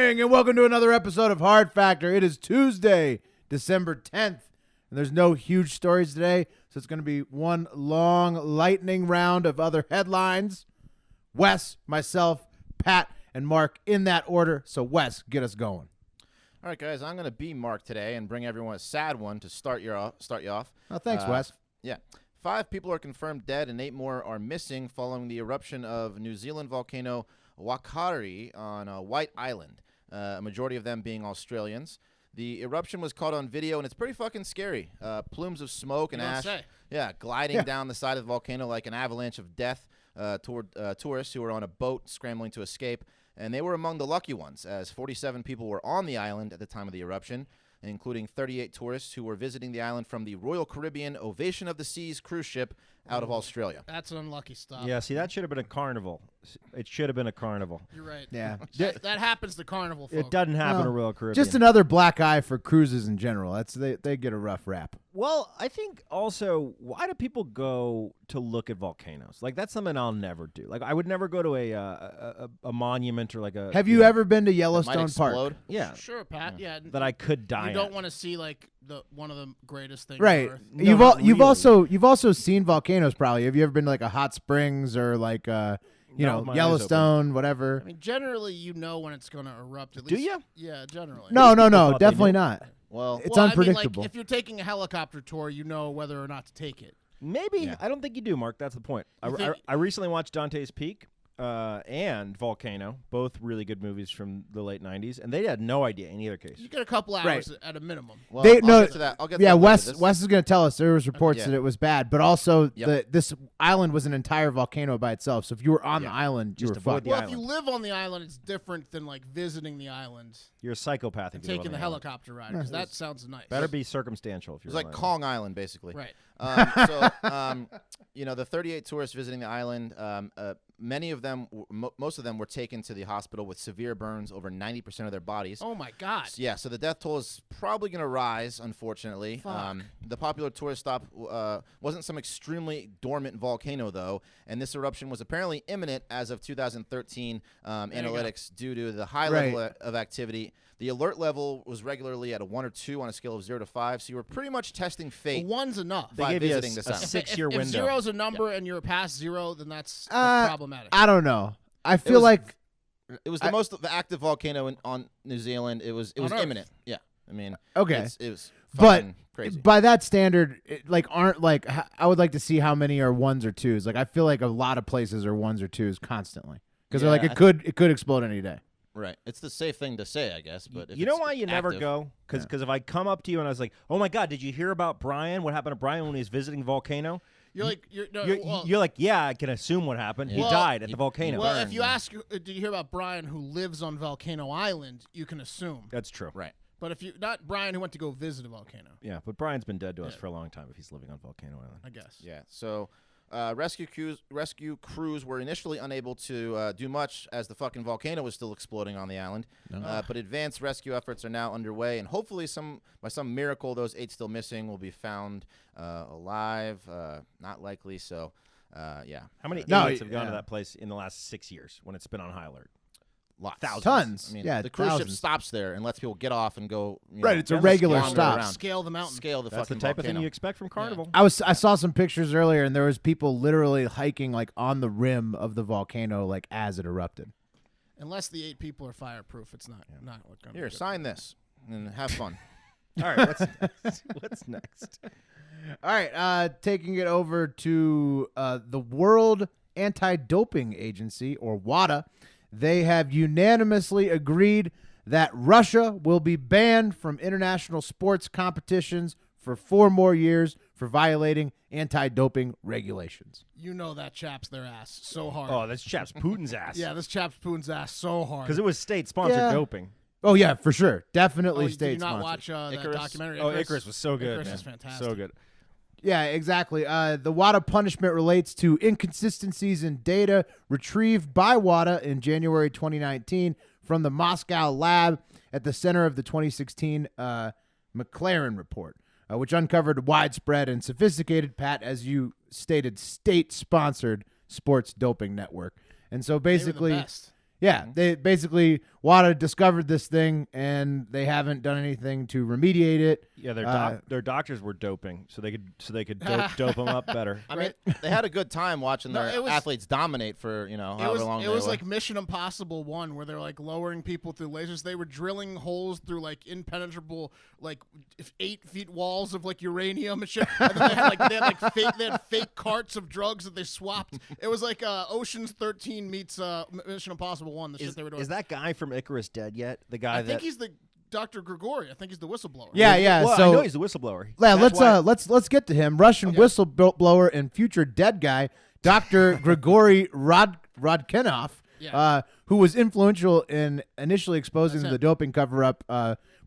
morning, and welcome to another episode of Hard Factor. It is Tuesday, December 10th, and there's no huge stories today, so it's going to be one long lightning round of other headlines. Wes, myself, Pat, and Mark in that order. So, Wes, get us going. All right, guys, I'm going to be Mark today and bring everyone a sad one to start you off. Oh, thanks, Wes. Yeah. 5 people are confirmed dead and 8 more are missing following the eruption of New Zealand Volcano Whakaari on White Island, a majority of them being Australians. The eruption was caught on video, and it's pretty fucking scary. Plumes of smoke and ash, gliding down the side of the volcano like an avalanche of death toward tourists who were on a boat scrambling to escape. And they were among the lucky ones, as 47 people were on the island at the time of the eruption, including 38 tourists who were visiting the island from the Royal Caribbean Ovation of the Seas cruise ship out of Australia. That's an unlucky stop. Yeah, see, that should have been a carnival. It should have been a carnival. You're right. Yeah. That happens to carnival folk. It doesn't happen to Royal Caribbean. Just another black eye for cruises in general. They get a rough rap. Well, I think also, why do people go to look at volcanoes? Like, that's something I'll never do. Like, I would never go to a monument or like a... Have you ever been to Yellowstone Park? Yeah. Sure, Pat. Yeah. That I could die You don't want to see, like, one of the greatest things right. on Earth. No, You've also seen volcanoes probably. Have you ever been to like a hot springs or like Yellowstone, whatever? I mean, generally, you know when it's going to erupt. At Do least, you? Yeah, generally. No, thought they definitely knew. not. Well, It's I mean, unpredictable. like, if you're taking a helicopter tour, you know whether or not to take it. Maybe. Yeah. I don't think you do, Mark. That's the point. I recently watched Dante's Peak and Volcano, both really good movies from the late 90s, and they had no idea in either case. You get a couple hours at a minimum. Well, I'll get to that. I'll get to that later. Wes is going to tell us there was reports Yeah. that it was bad, but also Yep. this island was an entire volcano by itself. So if you were on the island, you Just were avoid fucked. the Well, island. if you live on the island, it's different than, like, visiting the island You're a psychopath. and if you live taking the on island. helicopter ride, because that sounds nice. Better be circumstantial if It you're was like Kong Island, basically. Right. The 38 tourists visiting the island, many of them, most of them were taken to the hospital with severe burns, over 90% of their bodies. Oh, my God. So the death toll is probably going to rise, unfortunately. Fuck. The popular tourist stop wasn't some extremely dormant volcano, though, and this eruption was apparently imminent as of 2013 analytics due to the high level of activity. The alert level was regularly at a 1 or 2 on a scale of 0 to 5, so you were pretty much testing fate. Well, 1's enough. They by give you visiting this a island. 6-year window. If 0's a number and you're past 0, then that's problematic. I don't know. I feel was- like It was the most active volcano on New Zealand. It was On Earth. imminent. Yeah, I mean, Okay. it was But fucking crazy. by that standard, I would like to see how many are 1s or 2s. Like I feel like a lot of places are 1s or 2s constantly because Yeah, it could explode any day. Right, it's the safe thing to say, I guess. But if You know it's why you never active- go? Because if I come up to you and I was like, "Oh my God, did you hear about Brian? What happened to Brian when he was visiting Volcano?" You're like, You're like, "Yeah, I can assume what happened. He Well, died at the volcano." well, burned, if you ask, did you hear about Brian who lives on Volcano Island? You can assume. That's true. Right. But if you not Brian who went to go visit a volcano, Yeah, but Brian's been dead to us for a long time if he's living on Volcano Island. I guess. Yeah. So, rescue crews were initially unable to do much as the fucking volcano was still exploding on the island. But advanced rescue efforts are now underway, and hopefully, by some miracle, those 8 still missing will be found alive. Not likely. So, yeah. How many No, idiots have gone to yeah. that place in the last 6 years when it's been on high alert? Lots. Thousands. Tons. I mean, Yeah, the cruise ship thousands. stops there and lets people get off and go. Right, it's a just regular wander stop. around. Scale the mountain. Scale the That's the fucking type of volcano. thing you expect from Carnival. I saw some pictures earlier, and there was people literally hiking like on the rim of the volcano, like as it erupted. Unless the 8 people are fireproof, it's not what going to Here, sign this and have fun. All right, what's next? What's next? All right, taking it over to the World Anti-Doping Agency, or WADA. They have unanimously agreed that Russia will be banned from international sports competitions for 4 more years for violating anti-doping regulations. You know that chaps their ass so hard. Oh, this chap's Putin's ass. Yeah, this chaps Putin's ass so hard. Because it was state-sponsored Yeah. doping. Oh, yeah, for sure. Definitely Did you state not sponsored. watch that Icarus? documentary? Oh, Icarus was so good. Icarus man. is fantastic. So good. Yeah, exactly. The WADA punishment relates to inconsistencies in data retrieved by WADA in January 2019 from the Moscow lab at the center of the 2016 McLaren report, which uncovered widespread and sophisticated, Pat, as you stated, state-sponsored sports doping network. And so They were the basically, best. Yeah, they basically WADA discovered this thing, and they haven't done anything to remediate it. Yeah, their doctors were doping, so they could dope them up better. I mean, they had a good time watching their athletes dominate for however long. It was like Mission Impossible 1, where they're like lowering people through lasers. They were drilling holes through like impenetrable 8 feet walls of like uranium and shit. And then they had fake carts of drugs that they swapped. It was like Ocean's 13 meets Mission Impossible 1. The shit they were doing. Is that guy from Icarus dead yet? The guy I think he's the Dr. Grigori. I think he's the whistleblower. Yeah. Well, so I know he's the whistleblower. Yeah, let's get to him. Russian whistleblower and future dead guy, Dr. Grigory Rodkinov, who was influential in initially exposing the doping cover-up,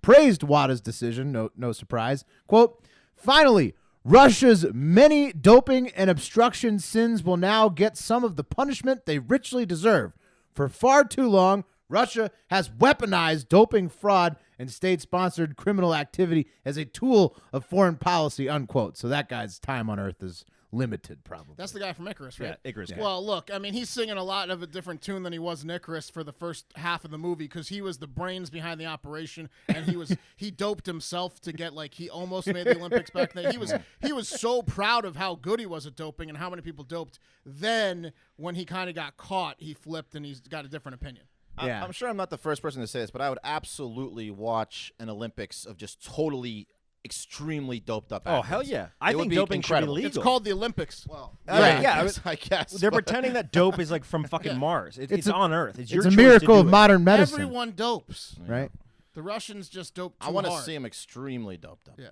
praised WADA's decision. No surprise. Quote, "Finally, Russia's many doping and obstruction sins will now get some of the punishment they richly deserve. For far too long, Russia has weaponized doping fraud and state-sponsored criminal activity as a tool of foreign policy," unquote. So that guy's time on Earth is limited, probably. That's the guy from Icarus, right? Yeah, Icarus. Yeah. Well, look, I mean, he's singing a lot of a different tune than he was in Icarus for the first half of the movie, because he was the brains behind the operation, and he doped himself to get he almost made the Olympics back then. He was so proud of how good he was at doping and how many people doped. Then when he kind of got caught, he flipped and he's got a different opinion. Yeah. I'm sure I'm not the first person to say this, but I would absolutely watch an Olympics of just totally extremely doped up athletes. Oh, hell yeah. I It would think be doping incredible. should be It's legal. called the Olympics. Well, I guess. They're pretending that dope is from fucking Mars. It's on Earth. It's your a choice miracle to of do it. modern medicine, everyone dopes. right? The Russians just dope too I want to hard. see him extremely doped up. Yeah,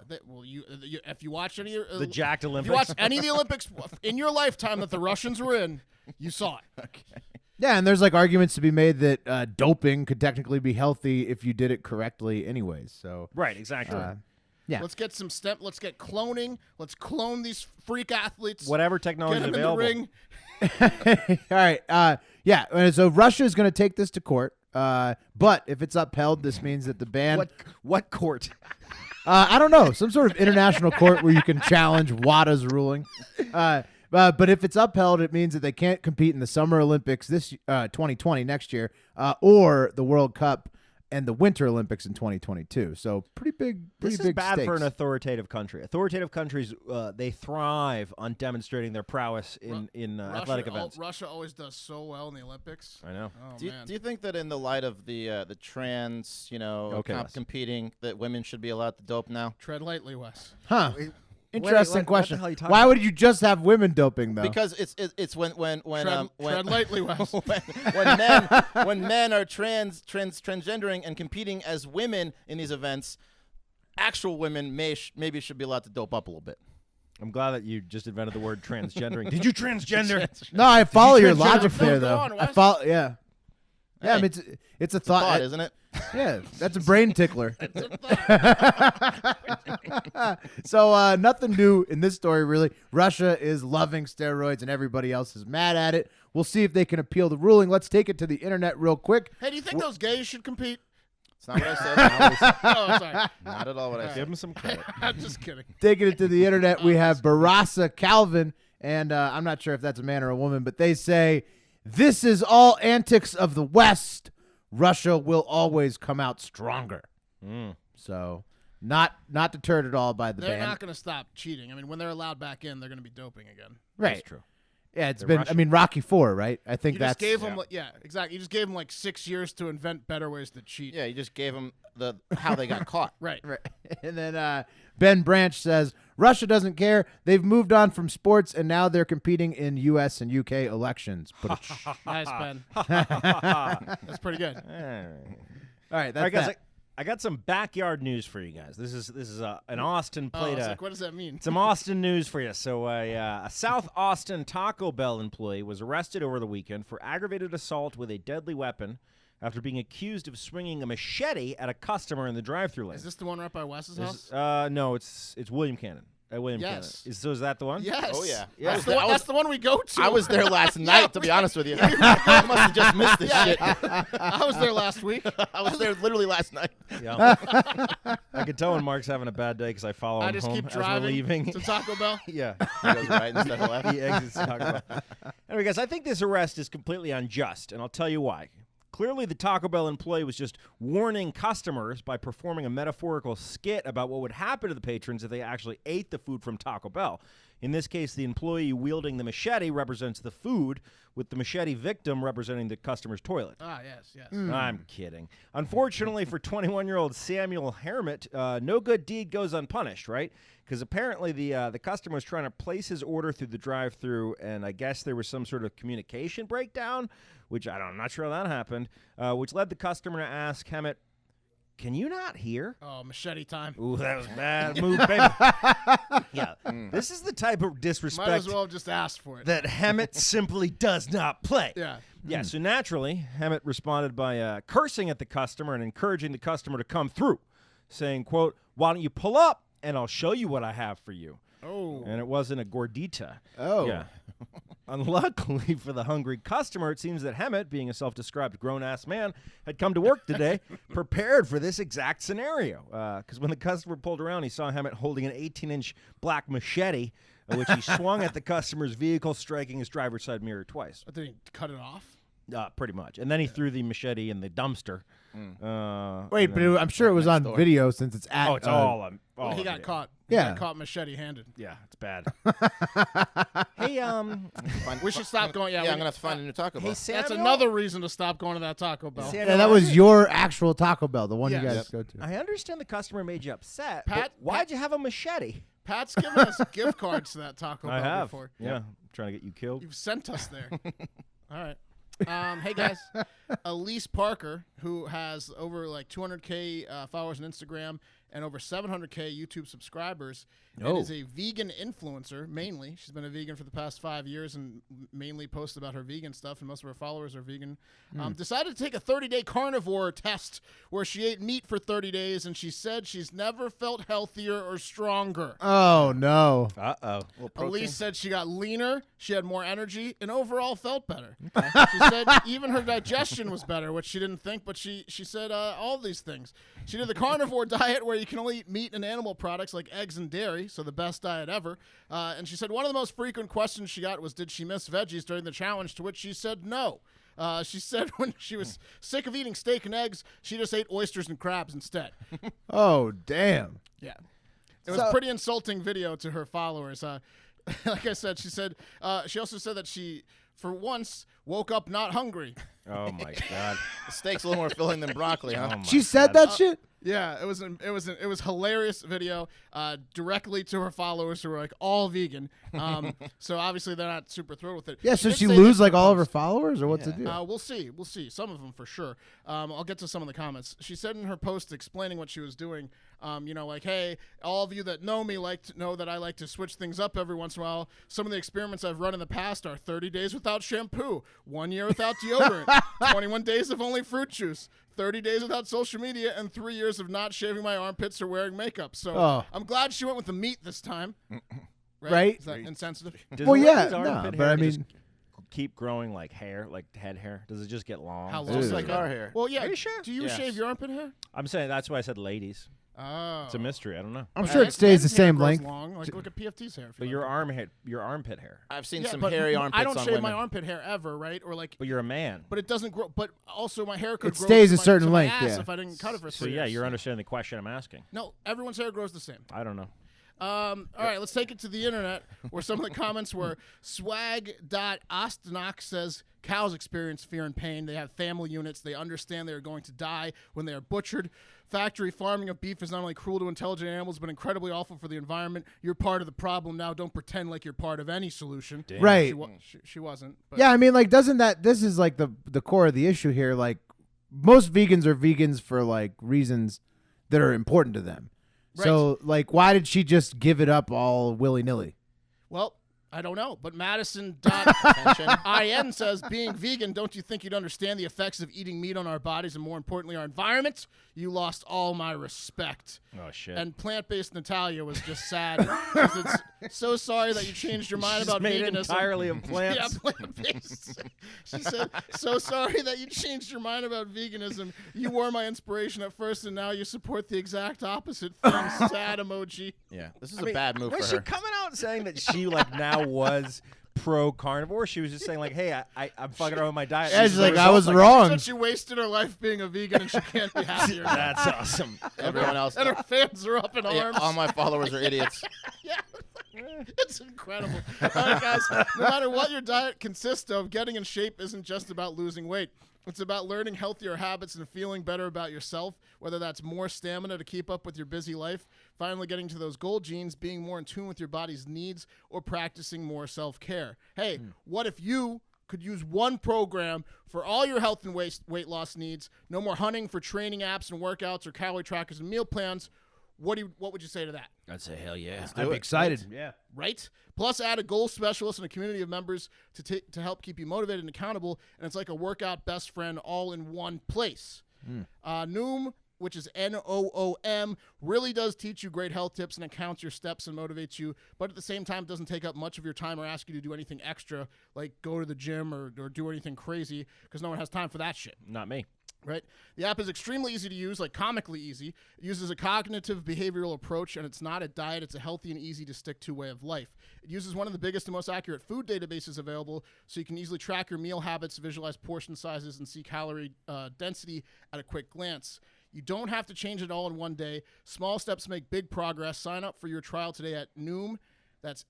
if you watch any The jacked if Olympics. you watch any of the Olympics in your lifetime that the Russians were in, you saw it. Okay. Yeah, and there's arguments to be made that doping could technically be healthy if you did it correctly anyways. So Right, exactly. yeah. Let's get let's get cloning. Let's clone these freak athletes. Whatever Get technology them is in the available. ring. All right. Yeah. So Russia is going to take this to court. But if it's upheld, this means that the ban. What court? I don't know. Some sort of international court where you can challenge WADA's ruling. But if it's upheld, it means that they can't compete in the Summer Olympics this 2020 next year, or the World Cup and the Winter Olympics in 2022. So pretty big. This big is bad stakes. for an authoritative country. Authoritative countries, they thrive on demonstrating their prowess in athletic events. Russia always does so well in the Olympics. I know. Oh, Do man. you think that in the light of the trans, Wes. competing, that women should be allowed to dope now? Tread lightly, Wes. Huh. Interesting what question. the hell are you talking Why about? would you just have women doping though? Because it's when Tread lightly, Wes. when men are transgendering and competing as women in these events, actual women maybe should be allowed to dope up a little bit. I'm glad that you just invented the word transgendering. Did you transgender? No, I follow your transgender logic the there, fuck though. on, I Wes? follow. Yeah. Yeah, I Hey. mean, it's a It's a thought. thought, isn't it? Yeah, that's a brain tickler. So nothing new in this story, really. Russia is loving steroids, and everybody else is mad at it. We'll see if they can appeal the ruling. Let's take it to the internet real quick. Hey, do you think those gays should compete? It's not what I said. Oh, sorry. Not at all what I Give said. him some credit. I'm just kidding. Taking it to the internet, we have Barasa Calvin, and I'm not sure if that's a man or a woman, but they say, "This is all antics of the West. Russia will always come out stronger." So not deterred at all by the They're ban. not going to stop cheating. I mean, when they're allowed back in, they're going to be doping again. Right. That's true. Yeah, it's They're been. Russian. I mean, Rocky IV, right? I think You that's. just gave them, exactly. You just gave them 6 years to invent better ways to cheat. Yeah, you just gave them how they got caught. Right. Right. And then Ben Branch says Russia doesn't care. They've moved on from sports and now they're competing in U.S. and U.K. elections. Nice, Ben. That's pretty good. All right, All that's right, guys. that. I got some backyard news for you guys. This is an Austin Oh, played I was like, what does that mean? some Austin news for you. So a South Austin Taco Bell employee was arrested over the weekend for aggravated assault with a deadly weapon after being accused of swinging a machete at a customer in the drive-thru lane. Is this the one right by Wes's house? No, it's William Cannon. William Yes. Cannon. So is that the one? Yes. Oh, yeah. That's the one we go to. I was there last night, to be honest with you. I must have just missed this shit. I was there last week. I was there literally last night. Yeah. I can tell when Mark's having a bad day because I follow I him just home keep as we're driving leaving. to Taco Bell. Yeah. He goes right instead of left. He exits Taco Bell. Anyway, guys, I think this arrest is completely unjust, and I'll tell you why. Clearly, the Taco Bell employee was just warning customers by performing a metaphorical skit about what would happen to the patrons if they actually ate the food from Taco Bell. In this case, the employee wielding the machete represents the food, with the machete victim representing the customer's toilet. Ah, yes. I'm kidding. Unfortunately for 21-year-old Samuel Hermit, no good deed goes unpunished, right? Because apparently the customer was trying to place his order through the drive-thru, and I guess there was some sort of communication breakdown, which I'm not sure how that happened, which led the customer to ask Hermit, "Can you not hear?" Oh, machete time. Ooh, that was a bad move, baby. Yeah, this is the type of disrespect Might as well have just asked for it. that Hammett simply does not play. Yeah. Yeah, so naturally, Hammett responded by cursing at the customer and encouraging the customer to come through, saying, quote, "Why don't you pull up and I'll show you what I have for you." Oh. And it wasn't a gordita. Oh. Yeah. Unluckily for the hungry customer, it seems that Hammett, being a self-described grown-ass man, had come to work today prepared for this exact scenario. Because when the customer pulled around, he saw Hammett holding an 18-inch black machete, which he swung at the customer's vehicle, striking his driver's side mirror twice. But then he cut it off? Pretty much. And then he threw the machete in the dumpster. Wait, but I'm sure it was on video since it's at. Oh, it's all on. Well, he got video. caught. Yeah. He got caught machete-handed. Yeah, it's bad. Hey, We should stop going. Yeah, I'm gonna have to find a new Taco Bell. hey, Samuel. That's another reason to stop going to that Taco Bell. Samuel, Yeah, that was your actual Taco Bell, the one Yes. you guys Yep. go to. I understand the customer made you upset. Pat- but why'd you have a machete? Pat's given us gift cards to that Taco I Bell have. before. Yeah, I'm trying to get you killed. You've sent us there. All right. Hey, guys. Elise Parker, who has over like 200K followers on Instagram and over 700K YouTube subscribers, and is a vegan influencer, mainly. She's been a vegan for the past 5 years and mainly posts about her vegan stuff, and most of her followers are vegan. Decided to take a 30-day carnivore test where she ate meat for 30 days, and she said she's never felt healthier or stronger. Oh, no. Uh-oh. Elise said she got leaner, she had more energy, and overall felt better. She said even her digestion was better, which she didn't think, but she said all these things. She did the carnivore diet where you can only eat meat and animal products like eggs and dairy, so the best diet ever. And she said one of the most frequent questions she got was, did she miss veggies during the challenge, to which she said no. She said when she was sick of eating steak and eggs, she just ate oysters and crabs instead. Oh, damn. Yeah. It was a pretty insulting video to her followers. Like I said, she also said that she, for once, woke up not hungry. Oh, my God. The steak's a little more filling than broccoli, huh? Oh my She said God. that shit? Yeah, it was hilarious video directly to her followers who were like all vegan. So obviously they're not super thrilled with it. Yeah, so did she say lose this in like her all of her post. followers, or what's the deal? We'll see. Some of them for sure. I'll get to some of the comments. She said in her post explaining what she was doing, like, hey, all of you that know me know that I like to switch things up every once in a while. Some of the experiments I've run in the past are 30 days without shampoo, 1 year without deodorant, 21 days of only fruit juice, 30 days without social media, and 3 years of not shaving my armpits or wearing makeup. So I'm glad she went with the meat this time. Right? Is that insensitive? Does Well, the yeah, lady's no, armpit but hair I just mean- keep growing like hair, like head hair? Does it just get long? How long? Just is like it? our hair. Well, yeah. Are you sure? Do you Yes. shave your armpit hair? I'm saying that's why I said ladies. Oh. It's a mystery. I don't know. I'm sure it stays the Men's hair same grows length. Long. Like, look at PFT's hair. if you But like your it. armpit hair. I've seen Yeah, some but hairy armpits I don't on shave women. my armpit hair ever, right? Or like, But you're a man. but it doesn't grow. But also, my hair could It grow stays to a my- certain to my length, ass yeah. if I didn't cut it for So 3 yeah, years. you're understanding the question I'm asking. No, everyone's hair grows the same. I don't know. All right, let's take it to the internet, where some of the comments were swag.ostenach says, cows experience fear and pain. They have family units. They understand they are going to die when they are butchered. Factory farming of beef is not only cruel to intelligent animals, but incredibly awful for the environment. You're part of the problem now. Don't pretend like you're part of any solution. Damn. Right. She wasn't. But Yeah, I mean, like, this is like the core of the issue here. Like, most vegans are vegans for like reasons that are important to them. So, like, why did she just give it up all willy-nilly? Well, I don't know, but Madison.in says, being vegan, don't you think you'd understand the effects of eating meat on our bodies and, more importantly, our environment? You lost all my respect. Oh shit. And plant-based Natalia was just sad because it's so sorry that you changed your mind about made it veganism. entirely of plants. Yeah, plant-based. She said, so sorry that you changed your mind about veganism. You were my inspiration at first, and now you support the exact opposite thing. Sad emoji. Yeah, this is a bad move Was for she her. coming out saying that she like now was pro-carnivore. She was just saying, like, hey, I'm fucking around with my diet. Yeah, This she's is the like, I result. was wrong. She said she wasted her life being a vegan and she can't be happier. That's awesome. Everyone else, And her fans are up in arms. all my followers are idiots. Yeah. It's incredible. All right, guys, no matter what your diet consists of, getting in shape isn't just about losing weight. It's about learning healthier habits and feeling better about yourself, whether that's more stamina to keep up with your busy life, finally getting to those goal genes, being more in tune with your body's needs, or practicing more self-care. Hey, what if you could use one program for all your health and weight loss needs? No more hunting for training apps and workouts or calorie trackers and meal plans. What would you say to that? I'd say hell yeah. I'm excited. Yeah. Right? Plus, add a goal specialist and a community of members to help keep you motivated and accountable. And it's like a workout best friend all in one place. Noom, which is Noom, really does teach you great health tips and counts your steps and motivates you. But at the same time, doesn't take up much of your time or ask you to do anything extra, like go to the gym or do anything crazy, because no one has time for that shit. Not me. Right? The app is extremely easy to use, like comically easy. It uses a cognitive behavioral approach, and it's not a diet. It's a healthy and easy to stick to way of life. It uses one of the biggest and most accurate food databases available, so you can easily track your meal habits, visualize portion sizes, and see calorie density at a quick glance. You don't have to change it all in one day. Small steps make big progress. Sign up for your trial today at Noom. That's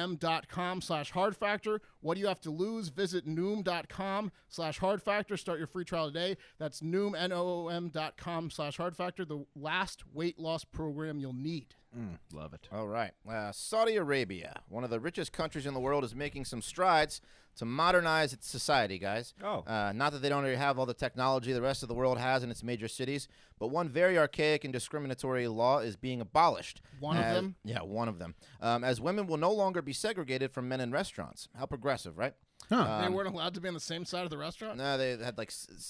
Noom.com/hard factor. What do you have to lose? Visit Noom.com/hard factor. Start your free trial today. That's Noom, Noom.com/hard factor. The last weight loss program you'll need. Love it. All right. Saudi Arabia, one of the richest countries in the world, is making some strides to modernize its society, guys. Oh. Not that they don't already have all the technology the rest of the world has in its major cities, but one very archaic and discriminatory law is being abolished. One of them? Yeah, one of them. As women will no longer be segregated from men in restaurants. How progressive, right? They weren't allowed to be on the same side of the restaurant? No, they had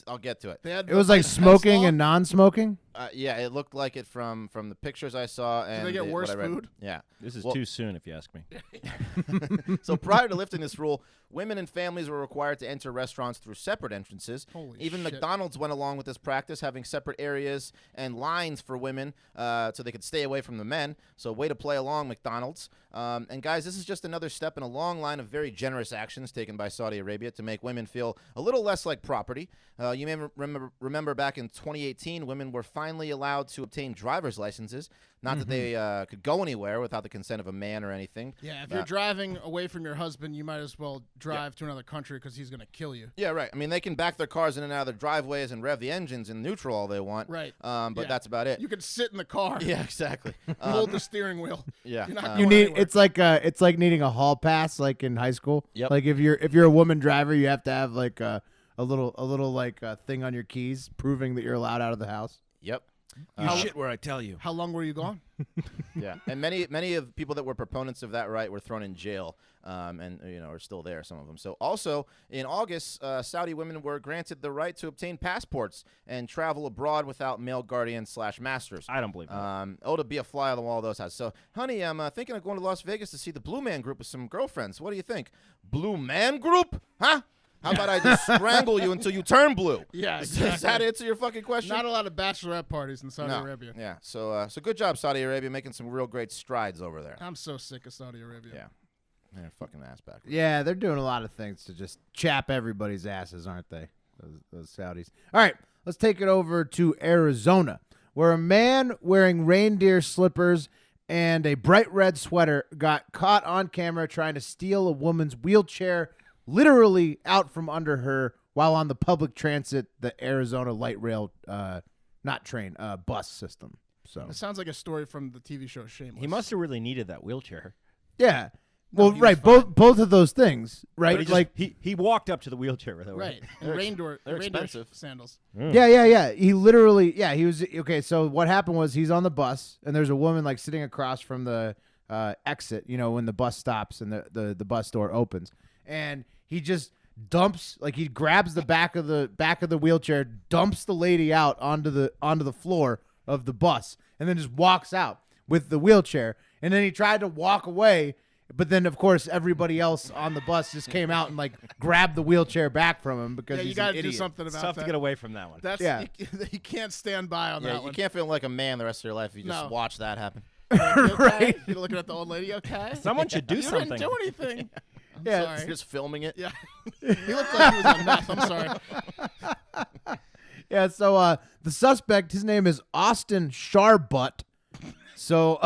I'll get to it. They had It was like smoking and non-smoking. Yeah, it looked like it from the pictures I saw. And they get worse what I read. food? Yeah. This is Well- too soon, if you ask me. So prior to lifting this rule, women and families were required to enter restaurants through separate entrances. Holy Even shit. McDonald's went along with this practice, having separate areas and lines for women so they could stay away from the men. So way to play along, McDonald's. And guys, this is just another step in a long line of very generous actions taken by Saudi Arabia to make women feel a little less like property. You may remember back in 2018, women were finally allowed to obtain driver's licenses. Not that they could go anywhere without the consent of a man or anything. Yeah, if you're driving away from your husband, you might as well drive to another country because he's going to kill you. Yeah, right. I mean, they can back their cars in and out of their driveways and rev the engines in neutral all they want. Right. But Yeah. that's about it. You could sit in the car, Yeah, exactly. hold the steering wheel. Yeah. You're not You going need anywhere. it's like needing a hall pass like in high school. Yep. Like if you're a woman driver, you have to have like a little like thing on your keys proving that you're allowed out of the house. Yep. You shit where I tell you. How long were you gone? Yeah. And many of people that were proponents of that right were thrown in jail, and are still there. Some of them. So also in August, Saudi women were granted the right to obtain passports and travel abroad without male guardians/masters. I don't believe that. To be a fly on the wall of those houses. So, honey, I'm thinking of going to Las Vegas to see the Blue Man Group with some girlfriends. What do you think? Blue Man Group? Huh? How about I just strangle you until you turn blue? Yeah, Does exactly. that answer your fucking question? Not a lot of bachelorette parties in Saudi No. Arabia. Yeah. So good job, Saudi Arabia, making some real great strides over there. I'm so sick of Saudi Arabia. Yeah. They're fucking ass backwards. Yeah, they're doing a lot of things to just chap everybody's asses, aren't they? Those Saudis. All right, let's take it over to Arizona, where a man wearing reindeer slippers and a bright red sweater got caught on camera trying to steal a woman's wheelchair literally out from under her while on the public transit, the Arizona light rail, not train, bus system. So It sounds like a story from the TV show Shameless. He must have really needed that wheelchair. yeah, No, well, he was right, fine. both of those things, right? But Like, he walked up to the wheelchair though. Right. And They're reindeer expensive. sandals. yeah. He literally, he was okay. So what happened was he's on the bus and there's a woman like sitting across from the exit. When the bus stops and the bus door opens, and he just dumps, like he grabs the back of the wheelchair, dumps the lady out onto the floor of the bus, and then just walks out with the wheelchair. And then he tried to walk away. But then, of course, everybody else on the bus just came out and like grabbed the wheelchair back from him because Yeah, you he's got an to do idiot. something It's about tough that. to get away from that one. That's Yeah. you can't stand by on Yeah, that you one. can't feel like a man the rest of your life if you just No. watch that happen. You okay? Right. You're looking at the old lady. Okay. Someone should do you something. didn't do anything. Yeah, sorry. Just filming it. Yeah. He looked like he was on meth. I'm sorry. Yeah, so the suspect, his name is Austin Sharbutt. So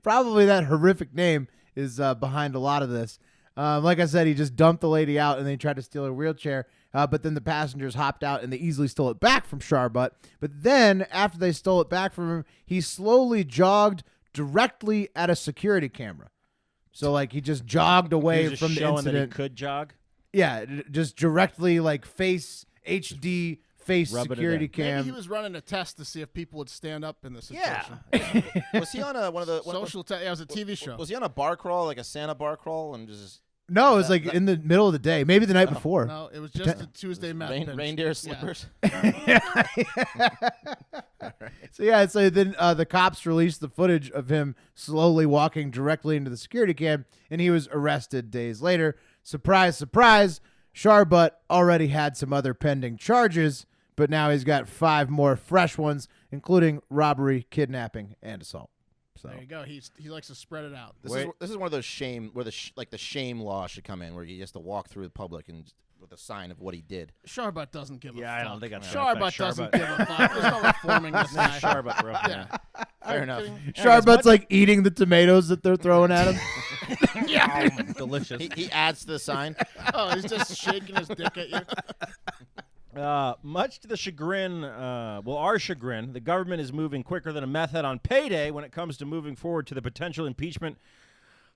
probably that horrific name is behind a lot of this. Like I said, he just dumped the lady out and then he tried to steal her wheelchair. But then the passengers hopped out and they easily stole it back from Sharbutt. But then after they stole it back from him, he slowly jogged directly at a security camera. So like he just jogged away He was just from the showing incident. that he could jog. Yeah, just directly like face HD face Rubbing it security in. cam. Maybe he was running a test to see if people would stand up in this Yeah. situation. Was he on one of the Social test. Yeah, it was a TV show. Was he on a bar crawl, like a Santa bar crawl, and just No, it was like in the middle of the day, maybe the night before. No, it was just a Tuesday meth binge. reindeer Yeah. slippers? So then the cops released the footage of him slowly walking directly into the security cam, and he was arrested days later. Surprise, surprise, Sharbutt already had some other pending charges, but now he's got 5 more fresh ones, including robbery, kidnapping, and assault. So There you go. He likes to spread it out. This is one of those shame where the shame law should come in, where he has to walk through the public and with a sign of what he did. Sharbutt doesn't give a fuck. Yeah, I don't think that's Sharbutt doesn't give a fuck. There's no reforming this guy. Sharbutt, bro. Yeah. Fair enough. Sharbutt's like eating the tomatoes that they're throwing at him. Yeah, delicious. He adds to the sign. Oh, he's just shaking his dick at you. Much to the chagrin, our chagrin, the government is moving quicker than a meth head on payday when it comes to moving forward to the potential impeachment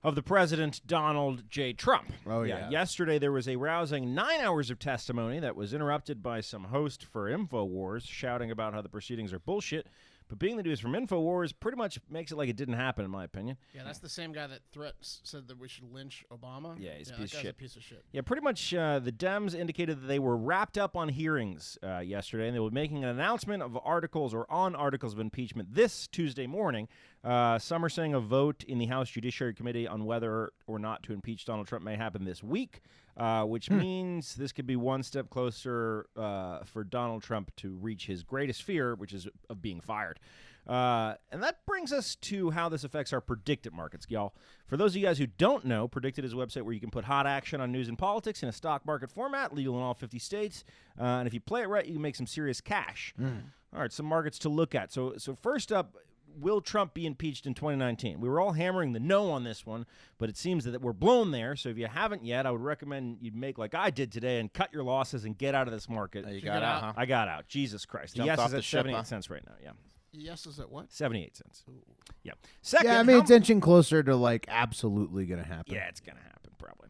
of the president, Donald J. Trump. Oh, yeah. Yesterday, there was a rousing 9 hours of testimony that was interrupted by some host for InfoWars shouting about how the proceedings are bullshit. But being the news from InfoWars pretty much makes it like it didn't happen, in my opinion. Yeah, that's the same guy that said that we should lynch Obama. Yeah, he's a that piece of guy's shit. a piece of shit. Yeah, pretty much the Dems indicated that they were wrapped up on hearings yesterday, and they were making an announcement of articles of impeachment this Tuesday morning. Some are saying a vote in the House Judiciary Committee on whether or not to impeach Donald Trump may happen this week, which means this could be one step closer for Donald Trump to reach his greatest fear, which is of being fired. And that brings us to how this affects our Predicted markets, y'all. For those of you guys who don't know, Predicted is a website where you can put hot action on news and politics in a stock market format, legal in all 50 states. And if you play it right, you can make some serious cash. All right, some markets to look at. So first up, will Trump be impeached in 2019? We were all hammering the no on this one, but it seems that we're blown there. So if you haven't yet, I would recommend you make like I did today and cut your losses and get out of this market. You got out, huh? I got out. Jesus Christ. The Jumped yes off is the at ship, 78 huh? cents right now. Yeah. Yes, is it what? 78 cents. Yeah. Second, Yeah, I mean, it's inching closer to like absolutely going to happen. yeah, it's going to happen probably.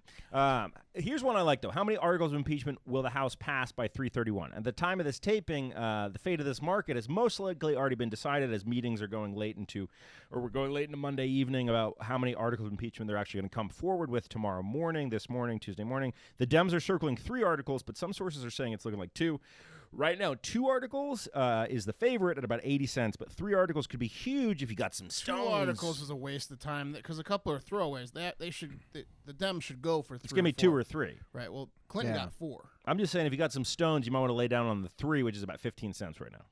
Here's one I like, though. How many articles of impeachment will the House pass by 3/31? At the time of this taping, the fate of this market has most likely already been decided as meetings are going late into Monday evening about how many articles of impeachment they're actually going to come forward with tomorrow morning, this morning, Tuesday morning. The Dems are circling 3 articles, but some sources are saying it's looking like 2. Right now, 2 articles is the favorite at about 80 cents, but 3 articles could be huge if you got some 2 stones. articles is a waste of time because a couple are throwaways. The Dems should go for 3. It's going to be 2 or 3. Right. Well, Clinton Yeah. got 4. I'm just saying if you got some stones, you might want to lay down on the 3, which is about 15 cents right now.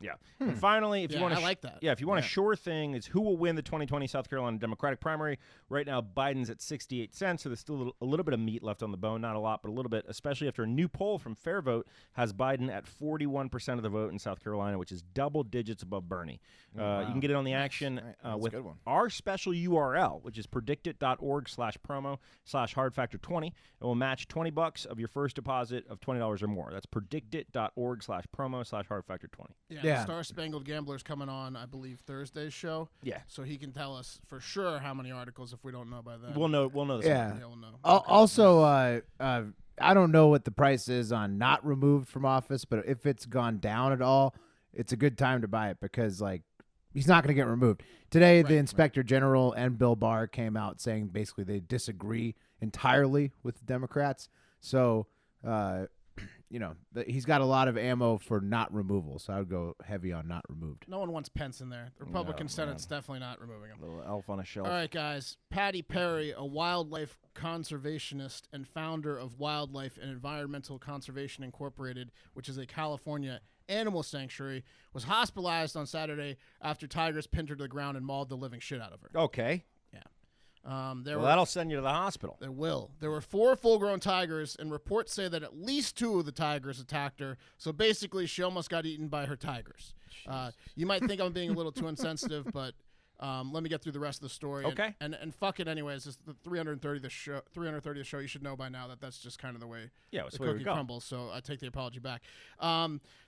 Yeah. And finally, if you Yeah, want I like that. Yeah, if you want Yeah. a sure thing, is who will win the 2020 South Carolina Democratic primary. Right now, Biden's at 68 cents, so there's still a little bit of meat left on the bone. Not a lot, but a little bit, especially after a new poll from Fair Vote has Biden at 41% of the vote in South Carolina, which is double digits above Bernie. You can get it on the action That's a with good one. our special URL, which is predictit.org/promo/hardfactor20. It will match $20 of your first deposit of $20 or more. That's predictit.org/promo/hardfactor20. Yeah. Star Spangled Gambler's coming on, I believe, Thursday's show. Yeah. So he can tell us for sure how many articles if we don't know by then. We'll know this. Yeah. He'll know. Also, I don't know what the price is on not removed from office, but if it's gone down at all, it's a good time to buy it because, like, he's not going to get removed. Today, the Inspector General and Bill Barr came out saying basically they disagree entirely with the Democrats. So, he's got a lot of ammo for not removal. So I would go heavy on not removed. No one wants Pence in there. The Republican Senate's definitely not removing him. Little elf on a shelf. All right, guys. Patty Perry, a wildlife conservationist and founder of Wildlife and Environmental Conservation Incorporated, which is a California animal sanctuary, was hospitalized on Saturday after tigers pinned her to the ground and mauled the living shit out of her. Okay. That'll send you to the hospital. They will. There were 4 full-grown tigers, and reports say that at least 2 of the tigers attacked her. So basically, she almost got eaten by her tigers. You might think I'm being a little too insensitive, but let me get through the rest of the story. Okay. And fuck it anyways. It's the 330th show. You should know by now that that's just kind of the way the cookie crumbles. So I take the apology back.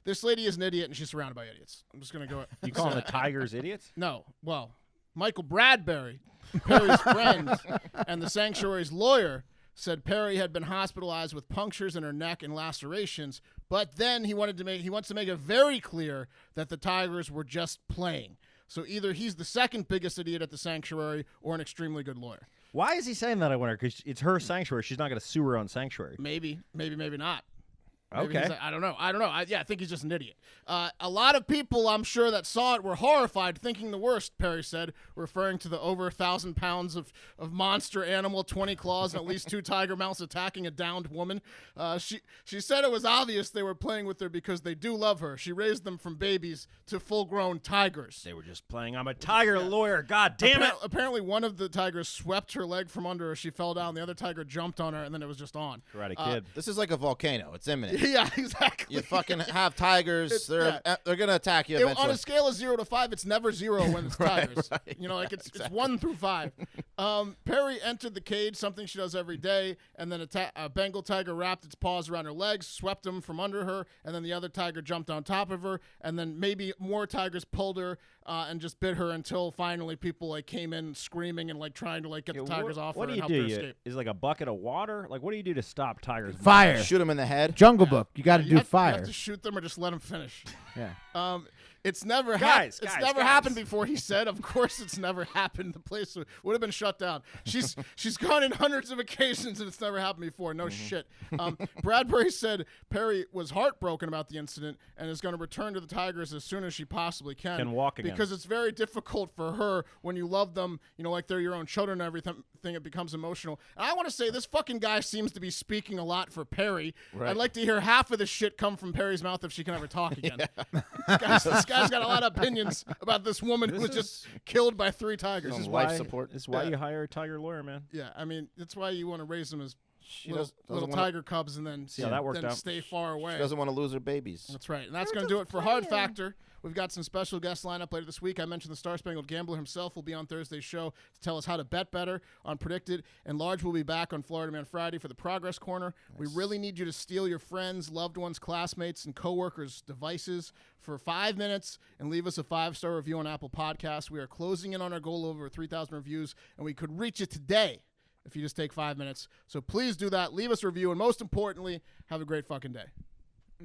This lady is an idiot, and she's surrounded by idiots. I'm just going to go. You calling the tigers idiots? No. Well, Michael Bradbury, Perry's friend and the sanctuary's lawyer, said Perry had been hospitalized with punctures in her neck and lacerations, but then he wants to make it very clear that the tigers were just playing. So either he's the second biggest idiot at the sanctuary or an extremely good lawyer. Why is he saying that, I wonder? Because it's her sanctuary. She's not going to sue her own sanctuary. Maybe not. Maybe Okay. I don't know. I think he's just an idiot. A lot of people, I'm sure, that saw it were horrified, thinking the worst, Perry said, referring to the over 1,000 pounds of monster animal, 20 claws, and at least 2 tiger mouths attacking a downed woman. She said it was obvious they were playing with her because they do love her. She raised them from babies to full-grown tigers. They were just playing. I'm a tiger lawyer. God damn it. Apparently, one of the tigers swept her leg from under her. She fell down. The other tiger jumped on her, and then it was just on. Karate Kid. This is like a volcano. It's imminent. Yeah, exactly. You fucking have tigers. They're going to attack you eventually. On a scale of 0 to 5, it's never 0 when it's tigers. Right. You know, like it's 1 through 5. Perry entered the cage, something she does every day, and then a Bengal tiger wrapped its paws around her legs, swept them from under her, and then the other tiger jumped on top of her, and then maybe more tigers pulled her and just bit her until finally people came in screaming and trying to get the tigers off her and help her escape. Is like a bucket of water? Like, what do you do to stop tigers? Fire. Shoot them in the head. Jungle Book. You got to do You fire. have to shoot them or just let them finish. Yeah. It's never Guys, happened before, he said. Of course it's never happened. The place would have been shut down. She's gone in hundreds of occasions and it's never happened before. No shit. Bradbury said Perry was heartbroken about the incident and is going to return to the tigers as soon as she possibly can. Can walk again. Because it's very difficult for her when you love them, like they're your own children and everything. It becomes emotional. And I want to say this fucking guy seems to be speaking a lot for Perry. Right. I'd like to hear half of this shit come from Perry's mouth if she can ever talk again. This guy's got a lot of opinions about this woman who was just killed by 3 tigers. This is Why- life support. This is why you hire a tiger lawyer, man. Yeah, I mean, that's why you want to raise them as little doesn't wanna- tiger cubs and then, how that worked then out. stay far away. She doesn't want to lose her babies. That's right. And that's going to do it for Hard Factor. We've got some special guests lined up later this week. I mentioned the Star Spangled Gambler himself will be on Thursday's show to tell us how to bet better on Predicted. And Large will be back on Florida Man Friday for the Progress Corner. Nice. We really need you to steal your friends, loved ones, classmates, and coworkers' devices for 5 minutes and leave us a 5-star review on Apple Podcasts. We are closing in on our goal of over 3,000 reviews, and we could reach it today if you just take 5 minutes. So please do that. Leave us a review, and most importantly, have a great fucking day.